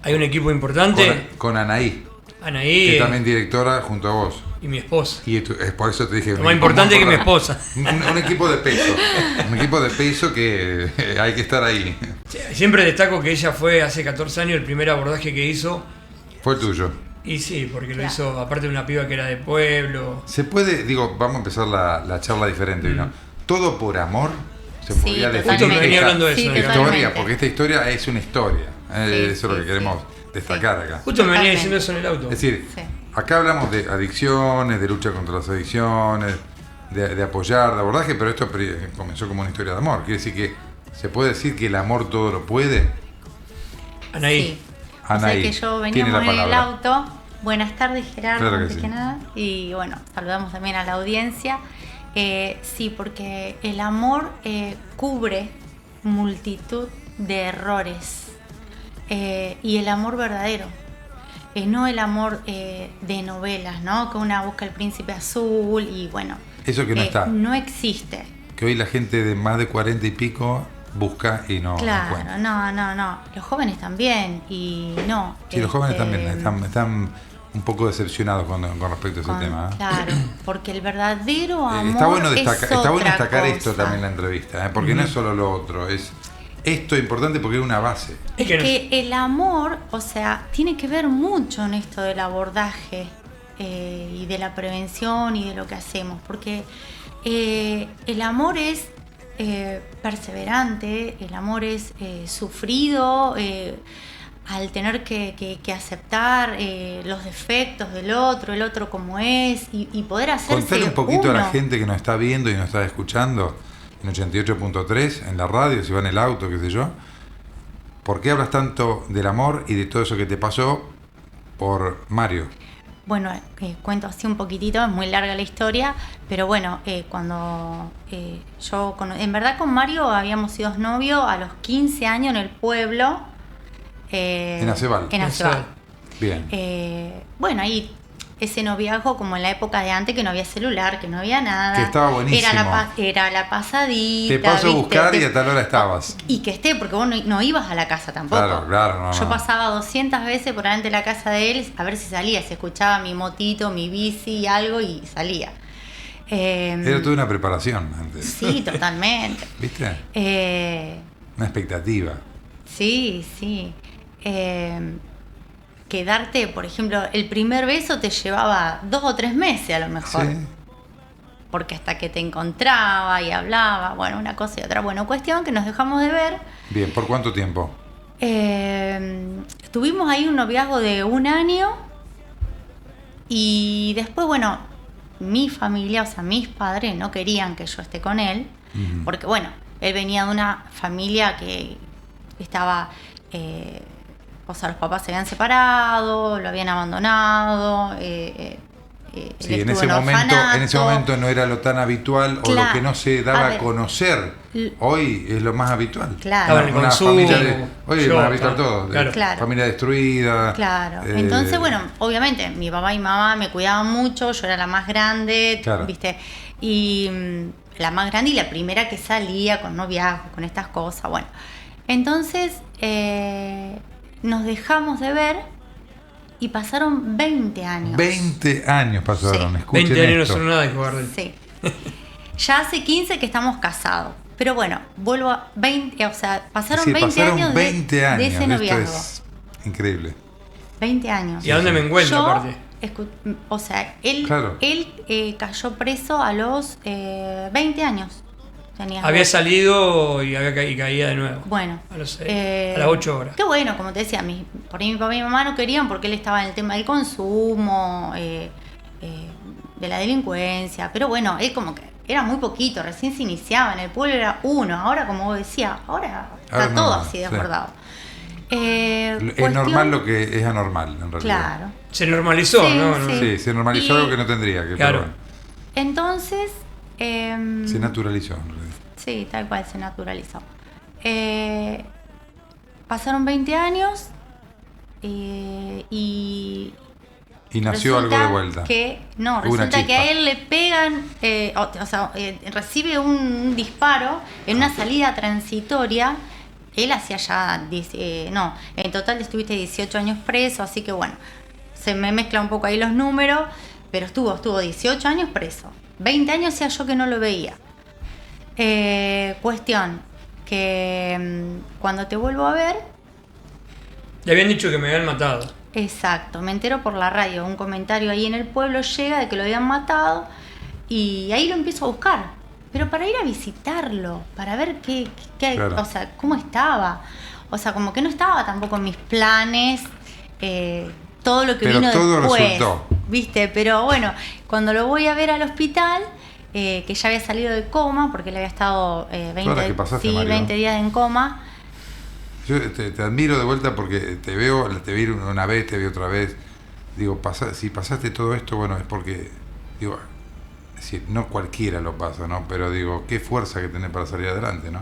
Hay un equipo importante. Con Anaí. Anaí. Que también directora junto a vos. Y mi esposa. Y por eso te dije... Lo más importante que mi esposa. Un equipo de peso. Un equipo de peso que hay que estar ahí. Siempre destaco que ella fue hace 14 años, el primer abordaje que hizo. Fue tuyo. Y sí, porque lo hizo, aparte de una piba que era de pueblo. Se puede, vamos a empezar la charla diferente, ¿no? Todo por amor. se podría definir venía hablando de eso, historia, totalmente. porque esta historia es una historia. Eso es lo que queremos destacar acá. Justo me venía diciendo eso en el auto. Es decir, acá hablamos de adicciones, de lucha contra las adicciones, de apoyar, de abordaje, pero esto comenzó como una historia de amor. Quiere decir que se puede decir que el amor todo lo puede. Anaí. Anaí, O sea que yo tiene la veníamos en el palabra. auto. Buenas tardes, Gerardo, Claro que antes sí. que nada. Y bueno, saludamos también a la audiencia. Sí, porque el amor cubre multitud de errores. Y el amor verdadero. No el amor de novelas, ¿no? Que una busca el príncipe azul y bueno. Eso que no está. No existe. Que hoy la gente de más de 40 y pico busca y no Claro, encuentra. no. Los jóvenes también y no. Sí, los jóvenes también están un poco decepcionados con respecto a ese tema. Claro, porque el verdadero amor Está bueno es destacar otra esto cosa. también en la entrevista, porque no es solo lo otro, es esto importante porque es una base. Es que el amor, o sea, tiene que ver mucho en esto del abordaje y de la prevención y de lo que hacemos, porque el amor es perseverante, el amor es sufrido, al tener que aceptar los defectos del otro, el otro como es, y poder hacerse Contarle un poquito a la uno. gente que nos está viendo y nos está escuchando en 88.3, en la radio, si va en el auto, qué sé yo, ¿por qué hablas tanto del amor y de todo eso que te pasó por Mario? Bueno, cuento así un poquitito, es muy larga la historia, pero bueno, cuando yo, en verdad con Mario habíamos sido novios a los 15 años en el pueblo. En Acebal. En Acebal. Bien. Bueno, ahí ese noviazgo como en la época de antes, que no había celular, que no había nada. Que estaba buenísimo. Era la pasadita. Te paso a ¿viste? buscar y a tal hora estabas. Y que esté, porque vos no ibas a la casa tampoco. Claro, no. Yo pasaba 200 veces por delante de la casa de él a ver si salía, si escuchaba mi motito, mi bici, algo y salía. Era toda una preparación antes. Sí, totalmente. ¿Viste? Una expectativa. Sí. Quedarte, por ejemplo, el primer beso te llevaba 2 o 3 meses a lo mejor. Sí. Porque hasta que te encontraba y hablaba, bueno, una cosa y otra. Bueno, cuestión que nos dejamos de ver. Bien, ¿por cuánto tiempo? Tuvimos ahí un noviazgo de 1 año y después, bueno, mi familia, o sea, mis padres no querían que yo esté con él, porque, bueno, él venía de una familia que estaba, o sea, los papás se habían separado, lo habían abandonado, sí, en ese momento no era lo tan habitual, Claro. o lo que no se daba A a ver. conocer. Hoy es lo más habitual. Claro. Una consumo, familia hoy es yo, más habitual claro. todo. Claro. Claro. Familia destruida. Claro. Entonces, bueno, obviamente mi papá y mamá me cuidaban mucho, yo era la más grande, Claro. ¿viste? Y la más grande y la primera que salía con noviazgo, con estas cosas, bueno. Entonces, nos dejamos de ver y pasaron 20 años. 20 años pasaron, Sí. escuchen 20 años no esto. son nada, dijo Gardel. Sí. Ya hace 15 que estamos casados. Pero bueno, vuelvo a 20, o sea, pasaron Sí, 20 pasaron años, 20 de años. ese Esto noviazgo. es increíble. 20 años. ¿Y a dónde me encuentro, Yo, aparte? O sea, él Claro. cayó preso a los 20 años. Tenía Había vos. salido y caía de nuevo. Bueno. A las 8 horas. Qué bueno, como te decía, por ahí mi papá y mi mamá no querían porque él estaba en el tema del consumo, de la delincuencia. Pero bueno, él como que era muy poquito, recién se iniciaba, en el pueblo era 1. Ahora, como vos decías, ahora está no, todo no, así sí. desbordado. Es normal lo que es anormal, en realidad. Claro. Se normalizó, Sí, ¿no? sí. Sí, se normalizó Y- algo que no tendría que. Claro. pero bueno, Entonces, se naturalizó, en realidad. sí, tal cual se naturalizó. Pasaron 20 años y Y nació algo de resulta vuelta. No, Hubo una resulta que a chispa. él le pegan, recibe un disparo en una salida transitoria. Él hacía ya, en total estuviste 18 años preso, así que bueno, se me mezcla un poco ahí los números, pero estuvo 18 años preso. 20 años hacía yo que no lo veía. Cuestión, que cuando te vuelvo a ver, Le habían dicho que me habían matado. exacto, me entero por la radio, un comentario ahí en el pueblo llega de que lo habían matado y ahí lo empiezo a buscar. pero para ir a visitarlo, para ver qué Claro. o sea, cómo estaba. O sea, como que no estaba tampoco en mis planes todo lo que Pero vino todo después. resultó. ¿Viste? Pero bueno, cuando lo voy a ver al hospital, que ya había salido de coma, porque él había estado Todas las que pasaste, Mario. 20 días en coma. Yo te admiro de vuelta porque te vi una vez, te vi otra vez. Digo, si pasaste todo esto, bueno, es porque, digo, no cualquiera lo pasa, ¿no? Pero digo, qué fuerza que tenés para salir adelante, ¿no?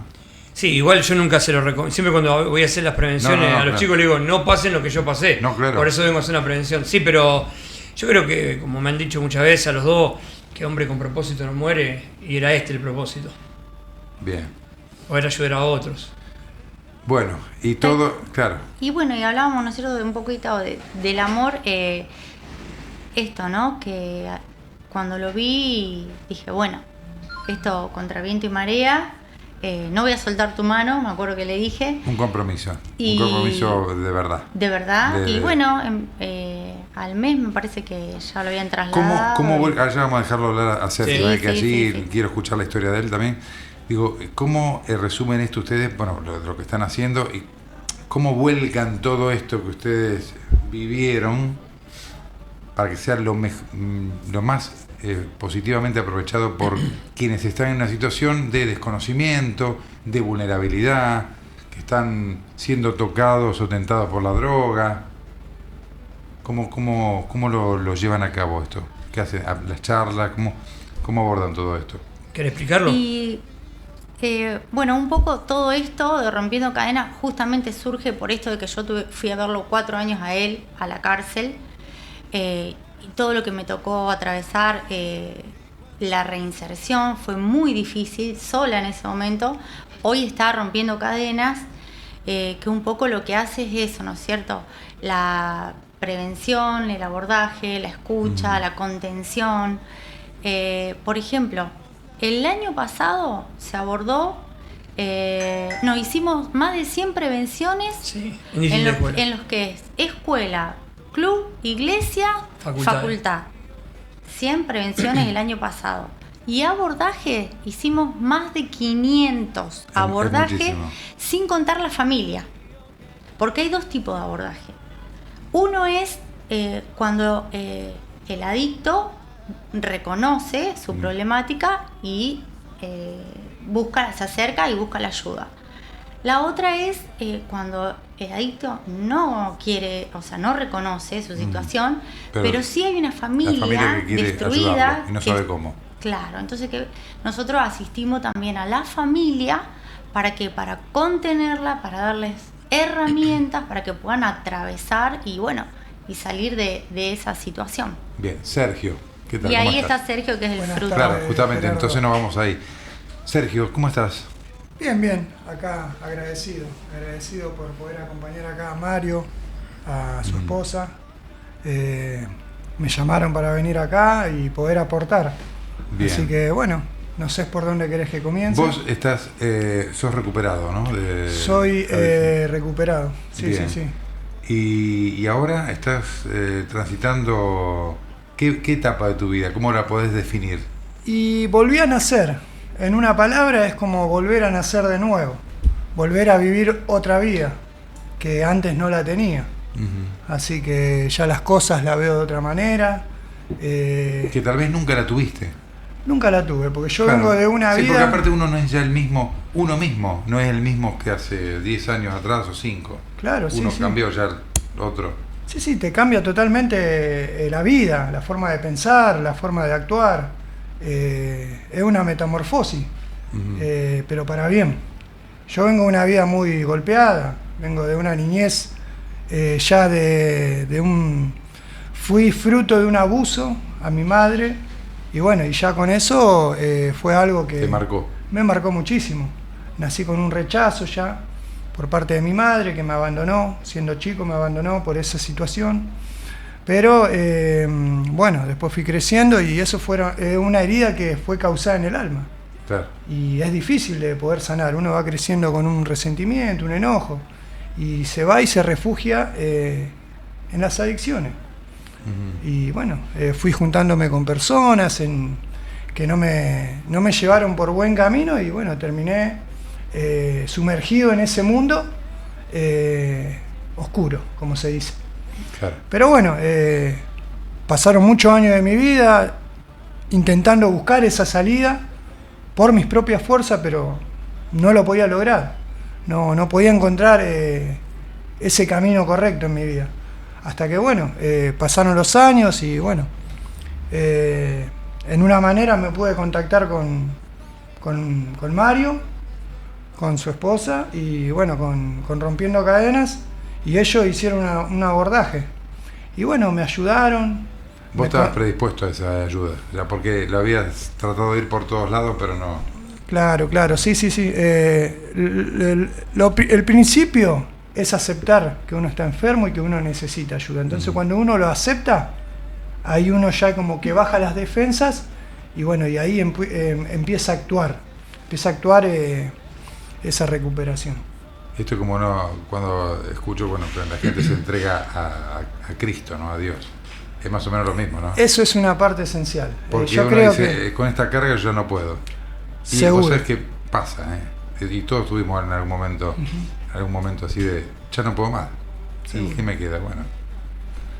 Sí, igual yo nunca se lo recomiendo. Siempre cuando voy a hacer las prevenciones a los chicos les digo, no pasen lo que yo pasé. No, claro. Por eso vengo a hacer una prevención. Sí, pero yo creo que, como me han dicho muchas veces a los dos, que hombre con propósito no muere, y era este el propósito. Bien. Poder ayudar a otros. Bueno, y todo, claro. Y bueno, y hablábamos, ¿no es cierto?, de un poquito del amor, esto, ¿no? Que cuando lo vi dije, bueno, esto contra viento y marea, no voy a soltar tu mano, me acuerdo que le dije. Un compromiso. Y- Un compromiso de verdad. De verdad, y bueno, al mes me parece que ya lo habían trasladado. Ya vamos a dejarlo hablar a Sergio, Sí, que sí, allí sí. quiero escuchar la historia de él también. Digo, ¿cómo resumen esto ustedes, bueno, lo que están haciendo, y cómo vuelcan todo esto que ustedes vivieron para que sea lo más positivamente aprovechado por quienes están en una situación de desconocimiento, de vulnerabilidad, que están siendo tocados o tentados por la droga? ¿Cómo lo llevan a cabo esto? ¿Qué hacen? ¿Las charlas? ¿Cómo abordan todo esto? ¿Querés explicarlo? Y bueno, un poco todo esto de Rompiendo Cadenas justamente surge por esto de que yo fui a verlo 4 años a él, a la cárcel, y todo lo que me tocó atravesar, la reinserción fue muy difícil, sola en ese momento. Hoy está Rompiendo Cadenas, que un poco lo que hace es eso, ¿no es cierto? La prevención, el abordaje, la escucha, la contención. Por ejemplo, el año pasado se abordó, hicimos más de 100 prevenciones en los que es escuela, club, iglesia, facultad. 100 prevenciones el año pasado. Y abordaje, hicimos más de 500 abordajes muchísimo. sin contar la familia. Porque hay 2 tipos de abordaje. Uno es cuando el adicto reconoce su problemática y se acerca y busca la ayuda. La otra es cuando el adicto no quiere, o sea, no reconoce su situación, pero sí hay una familia que quiere destruida ayudarlo y no sabe cómo. Claro, entonces que nosotros asistimos también a la familia para contenerla, para darles herramientas para que puedan atravesar y salir de esa situación. Bien, Sergio, ¿qué tal? Y ¿Cómo ahí estás? está Sergio, que es el fruto. Claro, justamente, entonces nos vamos ahí. Sergio, ¿cómo estás? Bien, acá agradecido por poder acompañar acá a Mario, a su esposa. Me llamaron para venir acá y poder aportar. Bien. Así que bueno, no sé por dónde querés que comience. Vos sos recuperado, ¿no? Soy recuperado, sí, Bien. sí. Y ahora estás transitando, ¿qué etapa de tu vida? ¿Cómo la podés definir? Y volví a nacer. En una palabra es como volver a nacer de nuevo. Volver a vivir otra vida que antes no la tenía. Así que ya las cosas las veo de otra manera. Que tal vez nunca la tuviste. Nunca la tuve, porque yo vengo de una vida... Porque aparte uno no es ya el mismo, uno mismo no es el mismo que hace 10 años atrás o 5. Claro, sí, Uno sí. cambió ya el otro. Sí, te cambia totalmente la vida, la forma de pensar, la forma de actuar. Es una metamorfosis, pero para bien. Yo vengo de una vida muy golpeada, vengo de una niñez fui fruto de un abuso a mi madre, y bueno, y ya con eso fue algo que... Te marcó. Me marcó muchísimo. Nací con un rechazo ya por parte de mi madre, que me abandonó, siendo chico me abandonó por esa situación. Pero bueno, después fui creciendo y eso fue una herida que fue causada en el alma. Claro. Y es difícil de poder sanar. Uno va creciendo con un resentimiento, un enojo, y se va y se refugia en las adicciones. Y bueno, fui juntándome con personas no me llevaron por buen camino y bueno, terminé sumergido en ese mundo oscuro, como se dice. Claro. Pero bueno, pasaron muchos años de mi vida intentando buscar esa salida por mis propias fuerzas, pero no lo podía lograr. No podía encontrar ese camino correcto en mi vida. Hasta que bueno, pasaron los años y bueno, en una manera me pude contactar con Mario, con su esposa y bueno, con Rompiendo Cadenas, y ellos hicieron un abordaje. Y bueno, me ayudaron. Vos estabas predispuesto a esa ayuda, ya porque lo habías tratado de ir por todos lados, pero no. Claro, sí. El principio es aceptar que uno está enfermo y que uno necesita ayuda. Entonces cuando uno lo acepta, ahí uno ya como que baja las defensas y bueno, y ahí empieza a actuar esa recuperación. Esto es como cuando escucho, bueno, la gente se entrega a Cristo, ¿no? A Dios. Es más o menos lo mismo, ¿no? Eso es una parte esencial. Porque yo uno creo dice, que con esta carga yo no puedo. Y seguro. vos sabés qué pasa, y todos tuvimos en algún momento así de, ya no puedo más. ¿Y qué me queda? Bueno.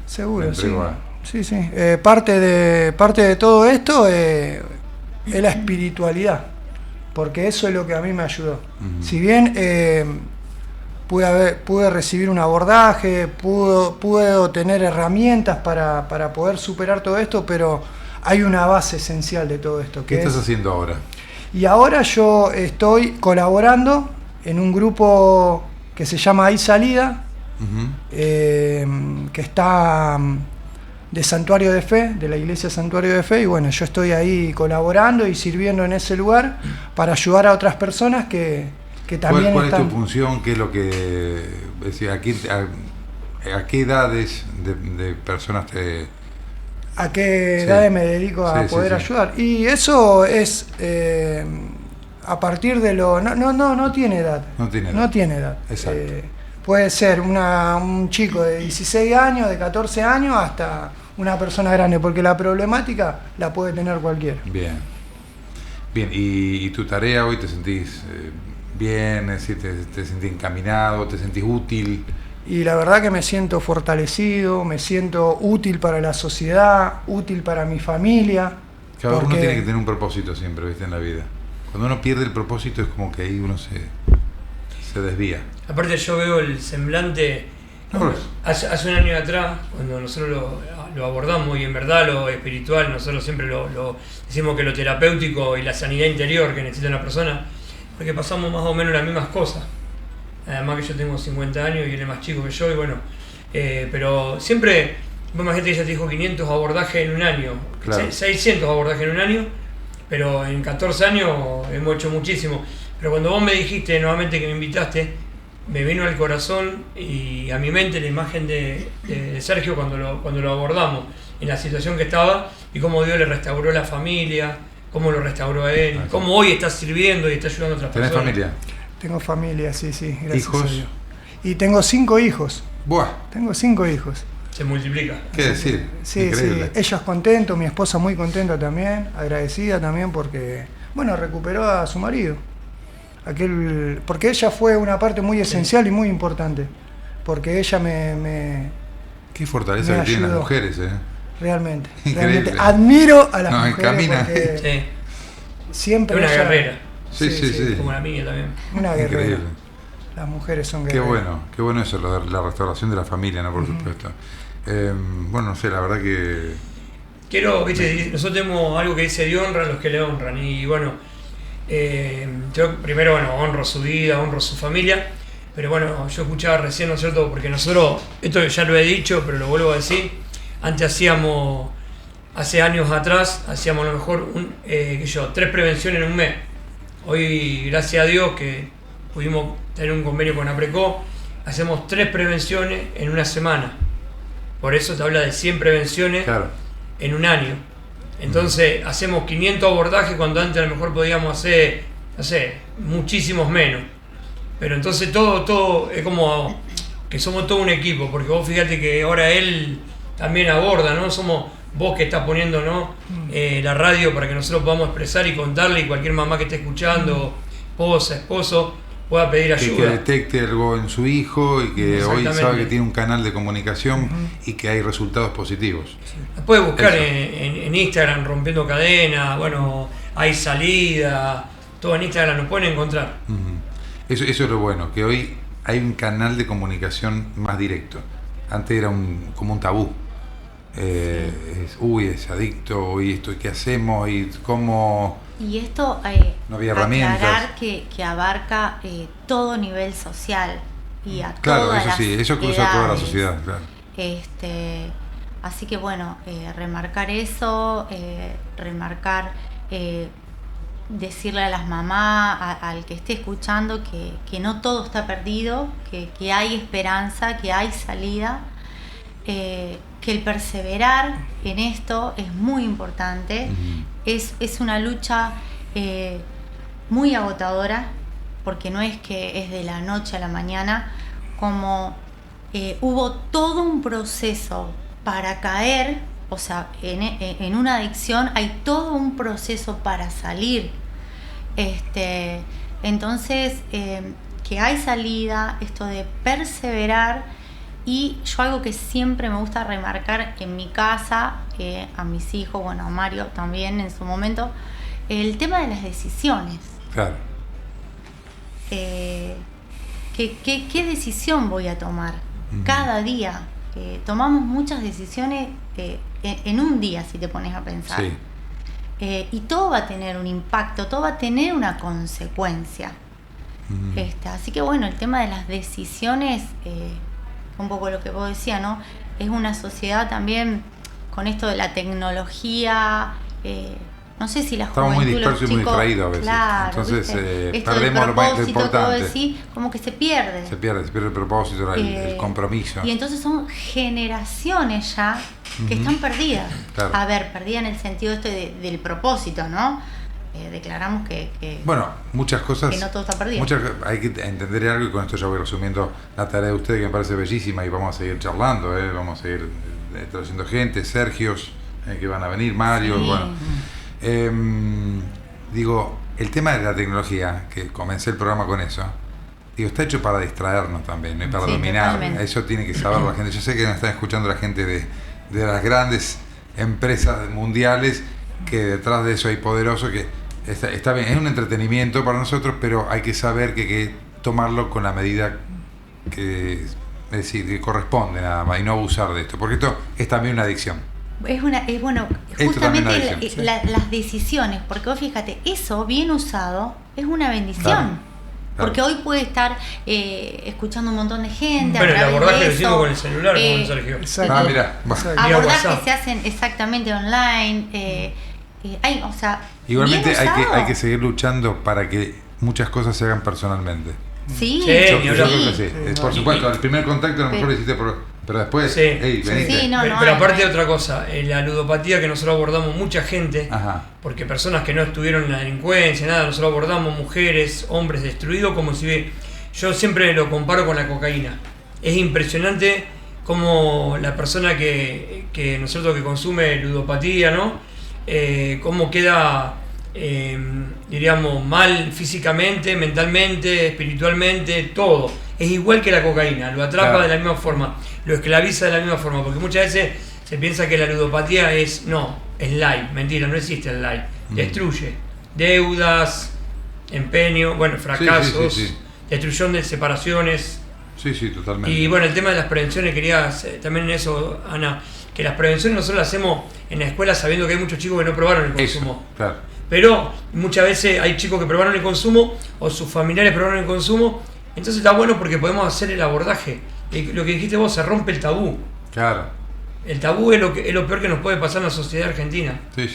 Seguro, sí. Sí. Parte de todo esto es la espiritualidad, porque eso es lo que a mí me ayudó. Si bien pude recibir un abordaje, pude tener herramientas para poder superar todo esto, pero hay una base esencial de todo esto. ¿Qué estás haciendo ahora? Y ahora yo estoy colaborando en un grupo que se llama Hay Salida, que está de Santuario de Fe, de la Iglesia Santuario de Fe, y bueno, yo estoy ahí colaborando y sirviendo en ese lugar para ayudar a otras personas que también ¿Cuál están... es tu función? ¿Qué es lo que... Es decir, ¿a qué edades de personas te...? ¿A qué edades me dedico a poder ayudar? Y eso es a partir de lo... No tiene edad. No tiene edad. Exacto. Puede ser un chico de 16 años, de 14 años, hasta una persona grande, porque la problemática la puede tener cualquiera. Bien. ¿Y tu tarea hoy te sentís bien? Es decir, ¿te sentís encaminado? ¿Te sentís útil? Y la verdad que me siento fortalecido, me siento útil para la sociedad, útil para mi familia. Cada uno tiene que tener un propósito siempre, ¿viste? En la vida. Cuando uno pierde el propósito es como que ahí uno se desvía. Aparte yo veo el semblante, hace un año atrás, cuando nosotros lo abordamos, y en verdad lo espiritual, nosotros siempre lo decimos que lo terapéutico y la sanidad interior que necesita una persona, porque pasamos más o menos las mismas cosas. Además que yo tengo 50 años y él es más chico que yo, y bueno, pero siempre, vos imagínate que ella te dijo 500 abordajes en un año, claro. 600 abordajes en un año, pero en 14 años hemos hecho muchísimo. Pero cuando vos me dijiste nuevamente que me invitaste, me vino al corazón y a mi mente la imagen de Sergio cuando lo abordamos, en la situación que estaba, y cómo Dios le restauró la familia, cómo lo restauró a él, cómo hoy está sirviendo y está ayudando a otras personas. ¿Tenés familia? Tengo familia, sí, gracias ¿Hijos? a Dios. Y tengo 5 hijos. Buah. Tengo 5 hijos. Se multiplica. ¿Qué decir? Sí, ellos contentos, mi esposa muy contenta también, agradecida también porque, bueno, recuperó a su marido. Porque ella fue una parte muy esencial y muy importante. Porque ella Qué fortaleza que tienen las mujeres, Realmente. Increíble. Realmente admiro a las mujeres encamina. porque siempre es una guerrera. Sí. Como la mía también. Una guerrera. Increíble. Las mujeres son guerreras. Qué bueno eso, la restauración de la familia, ¿no? Por supuesto. Bueno, no sé, la verdad que... Nosotros tenemos algo que dice: Dios honra a los que le honran. Y bueno, yo primero, honro su vida, honro su familia. Pero bueno, yo escuchaba recién, ¿no es cierto? Porque nosotros, esto ya lo he dicho, pero lo vuelvo a decir, antes hace años atrás, hacíamos a lo mejor 3 prevenciones en un mes. Hoy, gracias a Dios, que pudimos tener un convenio con APRECO, hacemos 3 prevenciones en una semana. Por eso te habla de 100 prevenciones en un año. Entonces, hacemos 500 abordajes cuando antes a lo mejor podíamos hacer, no sé, muchísimos menos. Pero entonces todo es como que somos todo un equipo, porque vos fíjate que ahora él también aborda, ¿no? Somos vos que estás poniendo, ¿no? La radio para que nosotros podamos expresar y contarle, y cualquier mamá que esté escuchando, esposa, esposo, pueda pedir ayuda. Que detecte algo en su hijo y que hoy sabe que tiene un canal de comunicación y que hay resultados positivos. Las puede buscar en Instagram, Rompiendo Cadenas, bueno, hay salida, todo en Instagram lo pueden encontrar. Eso es lo bueno, que hoy hay un canal de comunicación más directo. Antes era como un tabú. Es adicto, y esto, ¿qué hacemos? Y cómo... Y esto, no había herramientas. Aclarar que abarca todo nivel social y a claro, todas eso las sí, eso cruza edades. toda la sociedad, claro. Así que bueno, remarcar eso, decirle a las mamás, al que esté escuchando, que no todo está perdido, que hay esperanza, que hay salida, que el perseverar en esto es muy importante. Es una lucha muy agotadora, porque no es que es de la noche a la mañana, como hubo todo un proceso para caer, o sea, en una adicción hay todo un proceso para salir. Entonces, que hay salida, esto de perseverar. Y yo algo que siempre me gusta remarcar en mi casa, a mis hijos, bueno, a Mario también en su momento, el tema de las decisiones. Claro. ¿Qué decisión voy a tomar? Cada día. Tomamos muchas decisiones en un día, si te pones a pensar. Sí. Y todo va a tener un impacto, todo va a tener una consecuencia. Así que bueno, el tema de las decisiones... un poco lo que vos decías, ¿no? Es una sociedad también con esto de la tecnología, no sé si la estamos juventud, muy dispersos y muy distraídos a veces. Claro, entonces perdemos lo más importante. todo decir, como que se pierde. Se pierde el propósito, el compromiso. Y entonces son generaciones ya que están perdidas. Claro. A ver, perdidas en el sentido del propósito, ¿no? Declaramos que bueno, muchas cosas que no todo está perdido. Hay que entender algo, y con esto ya voy resumiendo la tarea de ustedes, que me parece bellísima, y vamos a seguir charlando, vamos a seguir trayendo gente, Sergios que van a venir, Mario, sí. Bueno, digo, el tema de la tecnología, que comencé el programa con eso, digo, está hecho para distraernos también, ¿no? Y para dominar. Totalmente. Eso tiene que saber la gente. Yo sé que nos están escuchando la gente de las grandes empresas mundiales, que detrás de eso hay poderosos, que está bien, es un entretenimiento para nosotros, pero hay que saber que hay que tomarlo con la medida que corresponde, nada más, y no abusar de esto, porque esto es también una adicción. Es bueno, justamente las decisiones, porque vos fíjate, eso bien usado es una bendición. Claro. Porque hoy puede estar escuchando un montón de gente. Bueno, el abordaje lo hicimos con el celular, con Sergio. Exacto. Mira, abordajes se hacen exactamente online. O sea, igualmente hay que seguir luchando para que muchas cosas se hagan personalmente. Sí, por supuesto, el primer contacto a lo mejor lo hiciste pero después, venite. Pero aparte de otra cosa, la ludopatía, que nosotros abordamos mucha gente, porque personas que no estuvieron en la delincuencia, nada, nosotros abordamos mujeres, hombres destruidos, como si yo siempre lo comparo con la cocaína. Es impresionante cómo la persona que nosotros que consume ludopatía, ¿no? Cómo queda, diríamos, mal físicamente, mentalmente, espiritualmente, todo. Es igual que la cocaína, lo atrapa de la misma forma, lo esclaviza de la misma forma, porque muchas veces se piensa que la ludopatía es light, mentira, no existe el light, destruye deudas, empeño, fracasos, destrucción de separaciones. Sí, totalmente. Y bueno, el tema de las prevenciones, quería también en eso, Ana, que las prevenciones nosotros las hacemos en la escuela sabiendo que hay muchos chicos que no probaron el consumo. Eso, claro. Pero muchas veces hay chicos que probaron el consumo o sus familiares probaron el consumo, entonces está bueno porque podemos hacer el abordaje. Lo que dijiste vos, se rompe el tabú. Claro. El tabú es lo peor que nos puede pasar en la sociedad argentina. Sí.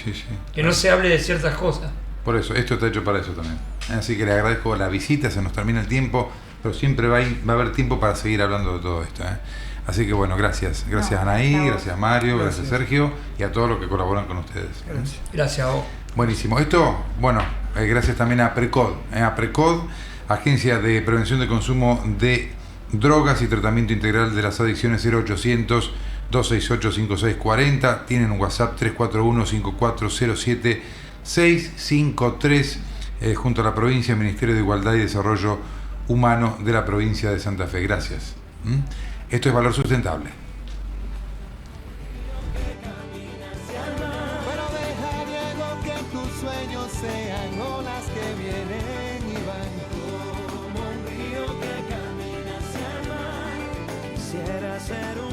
Que no se hable de ciertas cosas. Por eso, esto está hecho para eso también. Así que le agradezco la visita, se nos termina el tiempo, pero siempre va a haber tiempo para seguir hablando de todo esto. Así que bueno, gracias Anaí, gracias Mario, gracias Sergio, y a todos los que colaboran con ustedes. Gracias a vos. Buenísimo. Esto, gracias también a Precod, Agencia de Prevención de Consumo de Drogas y Tratamiento Integral de las Adicciones, 0800 268-5640. Tienen un WhatsApp 341-5407-653, junto a la provincia, Ministerio de Igualdad y Desarrollo Humano de la provincia de Santa Fe. Gracias. Esto es Valor Sustentable. Sean olas que vienen y van como un río que camina hacia el mar. Quisiera ser un